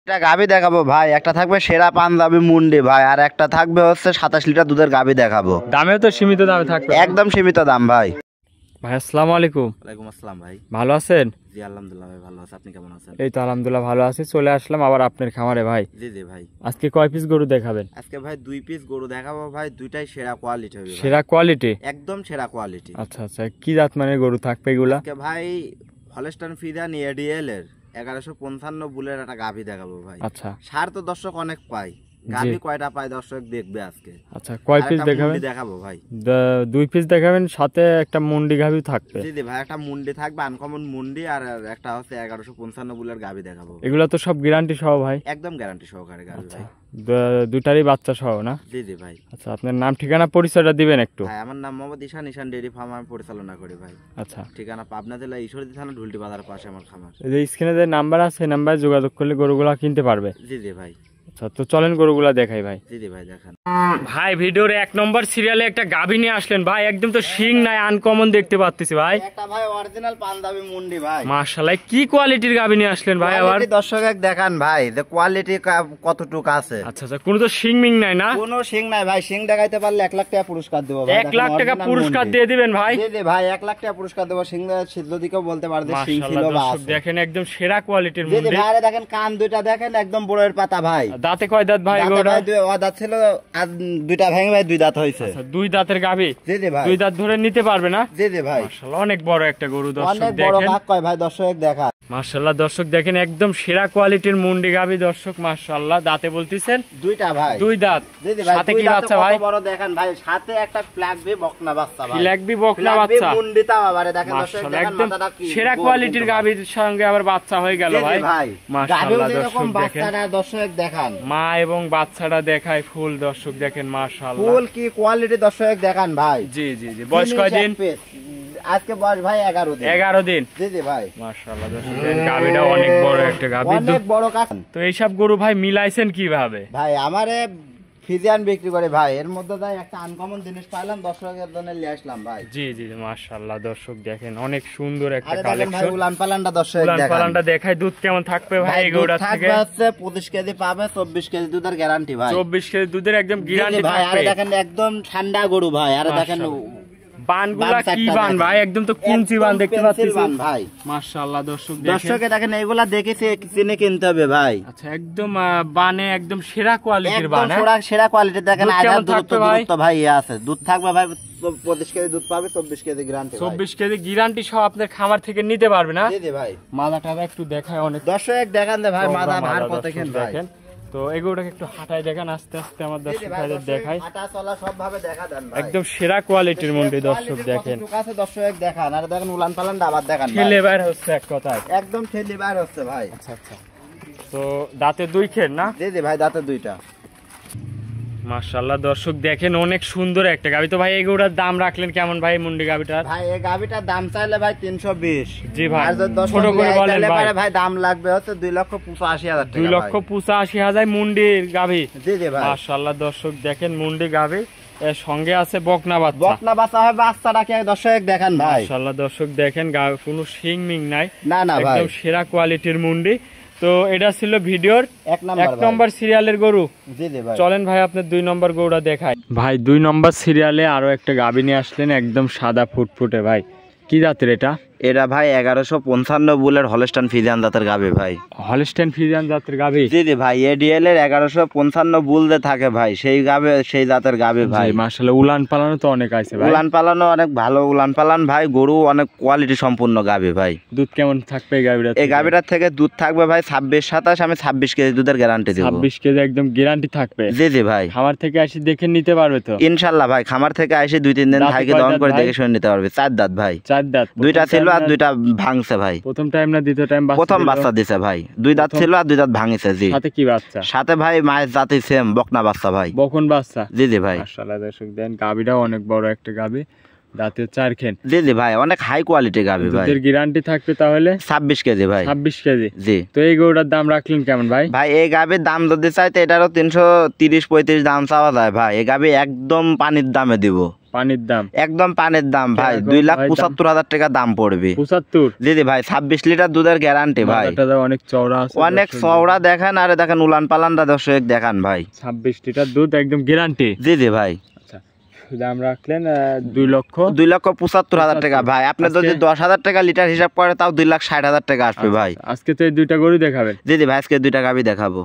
দুইটা গাভী দেখাবো ভাই, একটা থাকবে সেরা পাঞ্জাবি মুন্ডি ভাই, আর একটা থাকবে হচ্ছে 27 লিটার দুধের গাভী দেখাবো। দামেও তো সীমিত দামে থাকবে, একদম সীমিত দাম ভাই। ভাই আসসালামু আলাইকুম। ওয়ালাইকুম আসসালাম ভাই। ভালো আছেন? জি আলহামদুলিল্লাহ ভাই ভালো আছি, আপনি কেমন আছেন? এই তো আলহামদুলিল্লাহ ভালো আছি। চলে আসলাম আবার আপনার খামারে ভাই। জি জি ভাই। আজকে কয় পিস গরু দেখাবেন? আজকে ভাই 2 পিস গরু দেখাবো ভাই, দুইটাই সেরা কোয়ালিটি হবে। সেরা কোয়ালিটি? একদম সেরা কোয়ালিটি। আচ্ছা আচ্ছা, কি জাত মানে গরু থাকবে এগুলা? আজকে ভাই হলস্টাইন ফ্রিজিয়ান এডিএল এর 1155 বুলের একটা গাভী দেখাবো ভাই। আচ্ছা, সার তো দর্শক অনেক পায়, গাভী কয়টা পায় দর্শক দেখবে আজকে। আচ্ছা, কয় পিস দেখাবেন? দেখাবো ভাই 2 পিস দেখাবেন, সাথে একটা মুন্ডি গাভী থাকবে। জি জি ভাই, একটা মুন্ডি থাকবে আনকমন মুন্ডি, আর একটা হচ্ছে 1155 বুলের গাভী দেখাবো। এগুলা তো সব গ্যারান্টি সহ ভাই? একদম গ্যারান্টি সহকারে গাভী ভাই। দুটারই বাচ্চা সহ না? জি জি ভাই। আচ্ছা, আপনার নাম ঠিকানা পরিচয়টা দিবেন একটু? ভাই আমার নাম মোহাম্মদ ঈশান, ঈশান ডেইরি ফার্ম আমি পরিচালনা করি ভাই। আচ্ছা, ঠিকানা পাবনা জেলা ঈশ্বরদী থানা ঢুলটি বাজার পাশে আমার খামার। এই যে স্ক্রিনে যে নাম্বার আছে, এই নাম্বারে যোগাযোগ করলে গরুগুলা কিনতে পারবে। জি জি ভাই। আচ্ছা, তো চলেন গরুগুলা দেখাই ভাই। জি জি ভাই দেখান। ভাই ভিডিওর 1 নম্বর সিরিয়ালে একটা গাভী নিয়ে আসলেন ভাই, একদম তো শিং নাই, আনকমন দেখতে পাচ্ছি ভাই। একটা ভাই অরিজিনাল পাঞ্জাবি মুন্ডি ভাই। মাশাআল্লাহ, কি কোয়ালিটির গাভী নিয়ে আসলেন ভাই আবার? দর্শক দেখান ভাই যে কোয়ালিটি কতটুকু আছে। আচ্ছা আচ্ছা, কোনো তো শিং মিং নাই না? কোনো শিং নাই ভাই, শিং দেখাইতে পারলে 1 লাখ টাকা পুরস্কার দেব ভাই। 1 লাখ টাকা পুরস্কার দিয়ে দিবেন ভাই? জি জি ভাই, 1 লাখ টাকা পুরস্কার দেব। শিং যদি কেউ বলতে পারে যে শিং ছিল বা আছে। দেখেন একদম সেরা কোয়ালিটির মুন্ডি। জি জি ভাই, দেখেন কান দুইটা দেখেন একদম বড়ের পাতা ভাই। দাঁতে কয় দাঁত ভাই? দাঁত ছিল আজ দুইটা ভেঙে ভাই 2 দাঁত হইছে। আচ্ছা, 2 দাঁতের গাভী? জি জি ভাই। 2 দাঁত ধরে নিতে পারবে না? জি জি ভাই। মাশাআল্লাহ, অনেক বড় একটা গরু দর্শক অনেক দেখেন। বড় কাক কয় ভাই দর্শক দেখা। মাশাআল্লাহ দর্শক দেখেন, একদম সেরা কোয়ালিটির মুন্ডি গাভী দর্শক। মাশাআল্লাহ, দাঁতে বলতেছেন দুইটা ভাই? 2 দাঁত। জি জি ভাই। সাথে কি বাচ্চা ভাই? কত বড় দেখেন ভাই, সাথে একটা ফ্ল্যাগবি বকনা বাচ্চা ভাই। ফ্ল্যাগবি বকনা বাচ্চা? মুন্ডিটা আবারে দেখেন দর্শক, দেখেন একদম মাথাটা কি সেরা কোয়ালিটির গাভীর সঙ্গে আবার বাচ্চা হয়ে গেল ভাই। মাশাআল্লাহ দর্শক দেখেন, বাচ্চাটা দর্শক দেখান, মা এবং বাচ্চাটা দেখায় ফুল দর্শক দেখেন। মাশাআল্লাহ, ফুল কি কোয়ালিটি দর্শক দেখান ভাই। জি জি জি। বয়স কয়দিন? আজকে বয়স ভাই 11 দিন। 11 দিন? জি জি ভাই। মাশাআল্লাহ দর্শক দেখেন, গাভীটা অনেক বড় একটা গাভী, অনেক বড় কাক। তো এইসব গরু ভাই মিলাইছেন কিভাবে ভাই? আমারে ফিজিয়ান বিক্রি করে ভাই, এর মধ্যে তাই একটা আনকমন জিনিস পাইলাম, দর্শকের জন্য নিয়ে আসলাম ভাই। জি জি। মাশাআল্লাহ দর্শক দেখেন, অনেক সুন্দর একটা আরে দেখেন ভাই কালেকশন। উলান পালানটা দর্শক দেখেন। উলান পালানটা দেখায়। দুধ কেমন থাকবে ভাই এই গরুটা থেকে? থাকবে হচ্ছে 25 কেজি পাবে, 24 কেজি দুধের গ্যারান্টি ভাই। 24 কেজি দুধের একদম গ্যারান্টি ভাই। থাকবে। আরে দেখেন একদম ঠান্ডা গরু ভাই। আরে দেখেন বানগুলা কি বান ভাই, একদম তো কুঞ্চি বান দেখতে পাচ্ছি ভাই। মাশাআল্লাহ দর্শক দর্শকে দেখেন এইগুলা দেখেছি চিনে কিনতে হবে ভাই। আচ্ছা, একদম বানে একদম সেরা কোয়ালিটির বান। একদম সেরা কোয়ালিটি দেখেন। আধার দূরত্ব ভাই আছে, দুধ থাকবে ভাই 25 কেজি দুধ পাবে, 24 কেজি গ্যারান্টি। 24 কেজি গ্যারান্টি সহ আপনার খামার থেকে নিতে পারবে না? জি জি ভাই। মাদাটা একটু দেখায় অনেক দর্শক দেখান দে ভাই, মাদা ভার কত দেখেন ভাই। তো এগুলোটাকে একটু হাঁটায় দেখেন আস্তে আস্তে, আমার দর্শক ভাইদের দেখায়। হাঁটা চলা সব ভাবে দেখা দেন ভাই। একদম সেরা কোয়ালিটির মুন্ডি দর্শক দেখেন। কাছে দর্শক দেখান। আর দেখেন উলান পালানটা আবার দেখান ভাই। ঠেলে বাইর হচ্ছে এক কথায়। একদম ঠেলে বাইর হচ্ছে ভাই। আচ্ছা আচ্ছা। তো দাঁতে 2 খের না? জি জি ভাই, দাঁতে 2টা। মাশাআল্লাহ দর্শক দেখেন, অনেক সুন্দর একটা গাভী। তো ভাই এগুলোর দাম রাখলেন কেমন ভাই মুন্ডি গাভীটার? ভাই এই গাভীটার দাম চাইলে ভাই 320। জি ভাই, আর যদি ছোট করে বলেন ভাই। ভাই দাম লাগবে হচ্ছে 2,85,000 টাকা। 2,85,000 মুন্ডির গাভী? জি জি ভাই। মাশাআল্লাহ দর্শক দেখেন, মুন্ডি গাভী, এর সঙ্গে আছে বকনা বাচ্চা। বকনা বাচ্চা হয়, বাচ্চাটাকে দর্শক দেখেন ভাই। মাশাআল্লাহ দর্শক দেখেন, কোনো শিং মিং নাই, না না ভাই, একদম সেরা কোয়ালিটির মুন্ডি। তো এটা ছিল ভিডিওর 1 নম্বর সিরিয়ালের গরু। জি জি ভাই। চলেন ভাই আপনার 2 নম্বর গরুটা দেখাই। ভাই 2 নম্বর সিরিয়ালে আরো একটা গাভী নিয়ে আসলেন, একদম সাদা ফুটফুটে ভাই। কি জাতের এটা? এটা ভাই 1155 বুলের হলস্টাইন ফ্রিজিয়ান জাতের গাভী ভাই। হলস্টাইন ফ্রিজিয়ান জাতের গাভী? জি জি ভাই। এডিএল এর 1155 বুল যে থাকে ভাই, সেই গাভী, সেই জাতের গাভী ভাই। মাশাআল্লাহ, উলান পালানো তো অনেক আছে ভাই। উলান পালানো অনেক ভালো উলান পালান ভাই, গরু অনেক কোয়ালিটি সম্পূর্ণ গাভী ভাই। দুধ কেমন থাকবে এই গাভীটা? এই গাভীটার থেকে দুধ থাকবে ভাই 26-27। আমি 26 কেজি দুধের গ্যারান্টি দেব। 26 কেজি একদম গ্যারান্টি থাকবে? জি জি ভাই। খামার থেকে এসে দেখে নিতে পারবে তো ইনশাআল্লাহ ভাই। খামার থেকে এসে 2-3 দিন থাকি দহন করে দেখে শুনে নিতে পারবে। 4 দাঁত ভাই। 4 দাঁত? 2টা ছিল আর 2টা ভাঙছে ভাই। প্রথম টাইম না দ্বিতীয় টাইম? প্রথম বাচ্চা দিছে ভাই। 2 দাঁত ছিল আর 2 দাঁত ভাঙিছে। জি। সাথে কি বাচ্চা? সাথে ভাই মায়ের জাতি সেম বকনা বাচ্চা ভাই। বকন বাচ্চা? জি জি ভাই। মাশাআল্লাহ দর্শক দেন, গাভীটাও অনেক বড় একটা গাভী। দাঁতে 4 খেন। জি জি ভাই, অনেক হাই কোয়ালিটি গাভি ভাই। দুধের গ্যারান্টি থাকবে তাহলে 26 কেজি ভাই। 26 কেজি। জি। তো এই গরুটার দাম রাখলেন কেমন ভাই? ভাই এই গাভির দাম যদি চাইতে এটারও 330-35 দাম চাওয়া যায় ভাই। এই গাভি একদম পানির দামে দিব। পানির দাম? একদম পানির দাম ভাই, কেমন 2,75,000 টাকা দাম পড়বে। 75? জি জি ভাই, 26 লিটার দুধের গ্যারান্টি ভাই। মাথাটা অনেক চওড়া আছে, অনেক চওড়া দেখেন, আরে দেখেন উলান পালানটা দর্শক দেখান ভাই। 26 লিটার দুধ একদম গ্যারান্টি। জি জি ভাই। আচ্ছা, দাম রাখলেন 2,75,000 টাকা ভাই। আপনি যদি 10,000 টাকা লিটার হিসাব করে তাও 2,60,000 টাকা আসবে ভাই। আজকে তো এই দুইটা গরু দেখাবেন? জি জি ভাই, আজকে দুইটা গাভি দেখাবো।